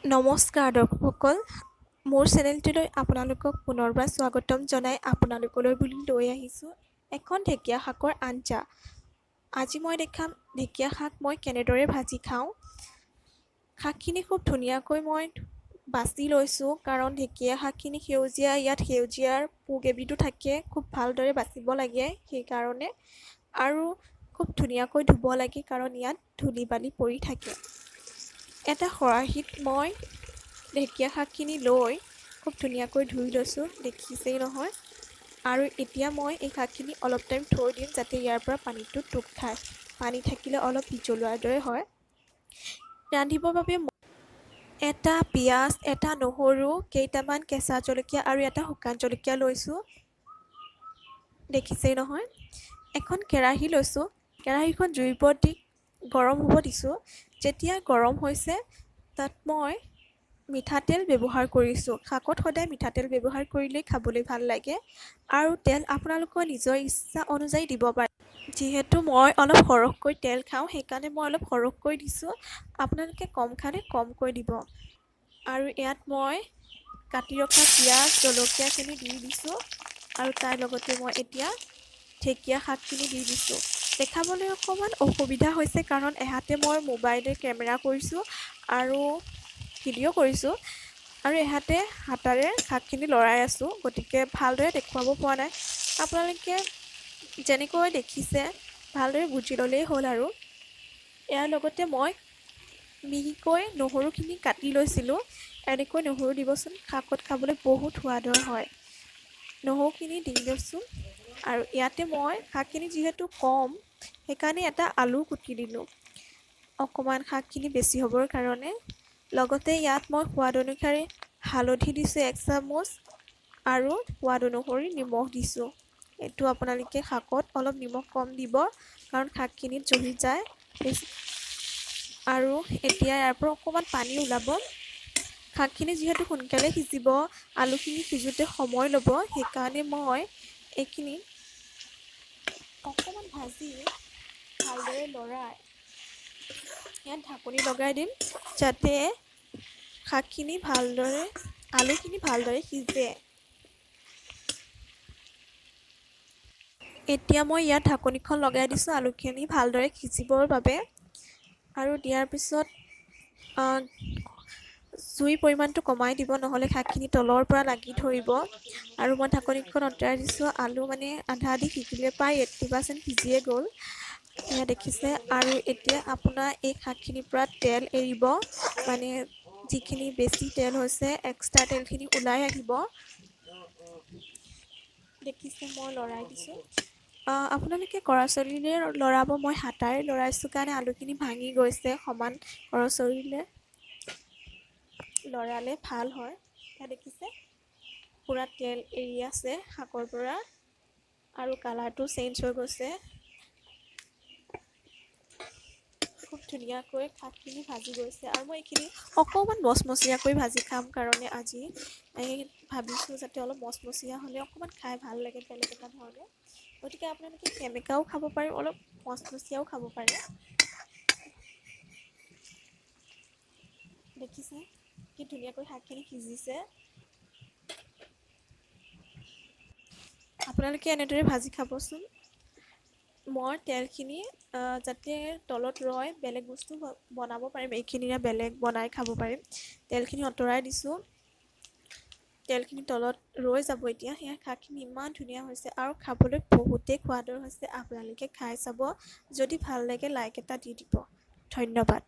নমস্কাৰ দৰ্শকসকল, মোৰ চেনেলটোলৈ আপোনালোকক পুনৰবাৰ স্বাগতম জনাই আপোনালোকলৈ বুলি লৈ আহিছোঁ এখন ঢেকীয়া শাকৰ আঞ্জা। আজি মই দেখাম ঢেকীয়া শাক মই কেনেদৰে ভাজি খাওঁ। শাকখিনি খুব ধুনীয়াকৈ মই বাছি লৈছোঁ, কাৰণ ঢেকীয়া শাকখিনি সেউজীয়া, ইয়াত সেউজীয়াৰ পোক এবিধো থাকে, খুব ভালদৰে বাচিব লাগে সেইকাৰণে। আৰু খুব ধুনীয়াকৈ ধুব লাগে, কাৰণ ইয়াত ধূলি বালি পৰি থাকে। এটা খৰাহীত মই ঢেকীয়া শাকখিনি লৈ খুব ধুনীয়াকৈ ধুই লৈছোঁ, দেখিছেই নহয়। আৰু এতিয়া মই এই শাকখিনি অলপ টাইম থৈ দিম, যাতে ইয়াৰ পৰা পানীটো টোক খায়। পানী থাকিলে অলপ পিছলোৱাৰ দৰে হয়। ৰান্ধিবৰ বাবে এটা পিঁয়াজ, এটা নহৰু, কেইটামান কেঁচা জলকীয়া আৰু এটা শুকান জলকীয়া লৈছোঁ, দেখিছেই নহয়। এখন কেৰাহী লৈছোঁ, কেৰাহীখন জুইৰ ওপৰত দি গৰম হ'ব দিছোঁ। যেতিয়া গৰম হৈছে তাত মই মিঠাতেল ব্যৱহাৰ কৰিছোঁ। শাকত সদায় মিঠাতেল ব্যৱহাৰ কৰিলেই খাবলৈ ভাল লাগে, আৰু তেল আপোনালোকৰ নিজৰ ইচ্ছা অনুযায়ী দিব পাৰে। যিহেতু মই অলপ সৰহকৈ তেল খাওঁ, সেইকাৰণে মই অলপ সৰহকৈ দিছোঁ। আপোনালোকে কম খালে কমকৈ দিব। আৰু ইয়াত মই কাটি ৰখা পিঁয়াজ জলকীয়াখিনি দি দিছোঁ, আৰু তাৰ লগতে মই এতিয়া ঢেকীয়া শাকখিনি দি দিছোঁ। দেখাবলৈ অকণমান অসুবিধা হৈছে, কাৰণ এহাতে মই মোবাইলে কেমেৰা কৰিছোঁ আৰু ভিডিঅ' কৰিছোঁ, আৰু এহাতে হাতাৰে শাকখিনি লৰাই আছোঁ, গতিকে ভালদৰে দেখুৱাব পৰা নাই। আপোনালোকে যেনেকৈ দেখিছে ভালদৰে বুজি ল'লেই হ'ল। আৰু ইয়াৰ লগতে মই মিহিকৈ নহৰুখিনি কাটি লৈছিলোঁ। এনেকৈ নহৰু দিবচোন, শাকত খাবলৈ বহুত সোৱাদৰ হয়। নহৰুখিনি দি লৈছোঁ, আৰু ইয়াতে মই শাকখিনি যিহেতু কম, সেইকাৰণে এটা আলু কুটি দিলোঁ অকণমান শাকখিনি বেছি হ'বৰ কাৰণে। লগতে ইয়াত মই সোৱাদ অনুসাৰে হালধি দিছোঁ 1 চামুচ, আৰু সোৱাদ অনুসৰি নিমখ দিছোঁ। এইটো আপোনালোকে শাকত অলপ নিমখ কম দিব, কাৰণ শাকখিনিত জহি যায়। আৰু এতিয়া ইয়াৰ পৰা অকণমান পানী ওলাব। শাকখিনি যিহেতু সোনকালে সিজিব, আলুখিনি সিজোঁতে সময় ল'ব, সেইকাৰণে মই এইখিনি অকণমান ভাজি ভালদৰে লৰাই ইয়াত ঢাকনি লগাই দিম, যাতে শাকখিনি ভালদৰে আলুখিনি ভালদৰে সিজে। এতিয়া মই ইয়াত ঢাকনিখন লগাই দিছোঁ আলুখিনি ভালদৰে সিজিবৰ বাবে। আৰু দিয়াৰ পিছত জুইৰ পৰিমাণটো কমাই দিব, নহ'লে শাকখিনি তলৰ পৰা লাগি ধৰিব। আৰু মই ঢাকনিখন আঁতৰাই দিছোঁ। আলু মানে আধা আধি সিজিলে প্ৰায় 80% সিজিয়ে গ'ল, এয়া দেখিছে। আৰু এতিয়া আপোনাৰ এই শাকখিনিৰ পৰা তেল এৰিব, মানে যিখিনি বেছি তেল হৈছে এক্সট্ৰা তেলখিনি ওলাই আহিব, দেখিছে। মই লৰাই দিছোঁ। আপোনালোকে কৰচলিৰে লৰাব, মই হাতাৰে লৰাইছোঁ কাৰণে আলুখিনি ভাঙি গৈছে। সমান কৰচলিৰে লৰালে ভাল হয়। এয়া দেখিছে পূৰা তেল এৰি আছে শাকৰ পৰা, আৰু কালাৰটো চেঞ্জ হৈ গৈছে। খুব ধুনীয়াকৈ শাকখিনি ভাজি গৈছে, আৰু মই এইখিনি অকণমান মচমচীয়াকৈ ভাজি খাম, কাৰণে আজি ভাবিছোঁ যাতে অলপ মচমচীয়া হ'লে অকণমান খাই ভাল লাগে, বেলেগ এটা ধৰণে। গতিকে আপোনালোকে সেমেকাও খাব পাৰে, অলপ মচমচীয়াও খাব পাৰে। দেখিছে কি ধুনীয়াকৈ শাকখিনি সিজিছে। আপোনালোকে এনেদৰে ভাজি খাবচোন। মই তেলখিনি যাতে তলত ৰয়, বেলেগ বস্তু বনাব পাৰিম, এইখিনিৰে বেলেগ বনাই খাব পাৰিম। তেলখিনি আঁতৰাই দিছোঁ, তেলখিনি তলত ৰৈ যাব। এতিয়া সেয়া শাকখিনি ইমান ধুনীয়া হৈছে, আৰু খাবলৈ বহুতেই সোৱাদৰ হৈছে। আপোনালোকে খাই চাব, যদি ভাল লাগে লাইক এটা দি দিব। ধন্যবাদ।